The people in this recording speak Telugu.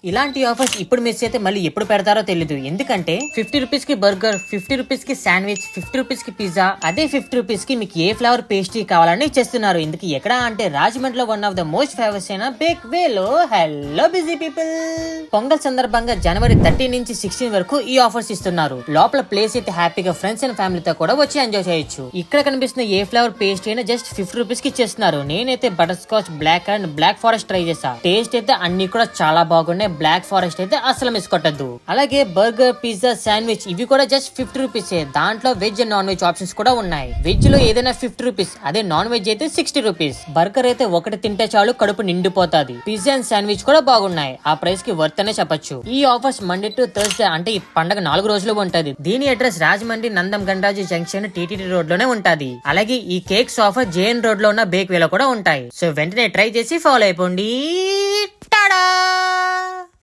ఇలాంటి ఆఫర్స్ ఇప్పుడు మిస్ అయితే మళ్ళీ ఎప్పుడు పెడతారో తెలీదు. ఎందుకంటే 50 రూపీస్ కి బర్గర్, 50 రూపీస్ కి శాండ్విచ్, 50 రూపీస్ కి పిజ్జా, అదే 50 రూపీస్ కి మీకు ఏ ఫ్లేవర్ పేస్ట్రీ కావాలని చేస్తున్నారు. ఇందుకు ఎక్కడ అంటే రాజమండ్రిలో one of the most famous అయిన బేక్ వేలో. హలో బిజీ పీపుల్, పొంగల్ సందర్భంగా జనవరి 13 నుంచి 16 వరకు ఈ ఆఫర్స్ ఇస్తున్నారు. లోపల ప్లేస్ అయితే హ్యాపీగా ఫ్రెండ్స్ అండ్ ఫ్యామిలీతో కూడా వచ్చి ఎంజాయ్ చేయొచ్చు. ఇక్కడ కనిపిస్తున్న ఏ ఫ్లేవర్ పేస్ట్రీ అయినా జస్ట్ 50 రూపీస్ కి ఇచ్చేస్తున్నారు. నేనైతే butter scotch, black and black forest try చేసా. టేస్ట్ అయితే అన్ని కూడా చాలా బాగున్నాయి. బ్లాక్ ఫారెస్ట్ అయితే అసలు మిస్ కొట్టద్దు. అలాగే బర్గర్, పిజ్జా, శాండ్విచ్ ఇవి కూడా జస్ట్ 50 రూపీస్. దాంట్లో veg and non veg options కూడా ఉన్నాయి. వెజ్ లో ఏదైనా 50 రూపీస్, అదే నాన్ వెజ్ అయితే 60 రూపీస్. బర్గర్ అయితే ఒకటి తింటే చాలు కడుపు నిండిపోతాది. పిజ్జా అండ్ శాండ్విచ్ కూడా బాగున్నాయి. ఆ ప్రైస్ కి వర్త్ అనే చెప్పొచ్చు. ఈ ఆఫర్స్ మండే టు థర్స్డే అంటే ఈ పండగ 4 రోజులు ఉంటది. దీని address Rajahmundry Nandam Gandaji junction TTD road లోనే ఉంటది. అలాగే ఈ కేక్స్ ఆఫర్ జేఎన్ రోడ్ లో ఉన్న బేక్ వేలో కూడా ఉంటాయి. సో వెంటనే ట్రై చేసి ఫాలో అయిపోండి. టాడా!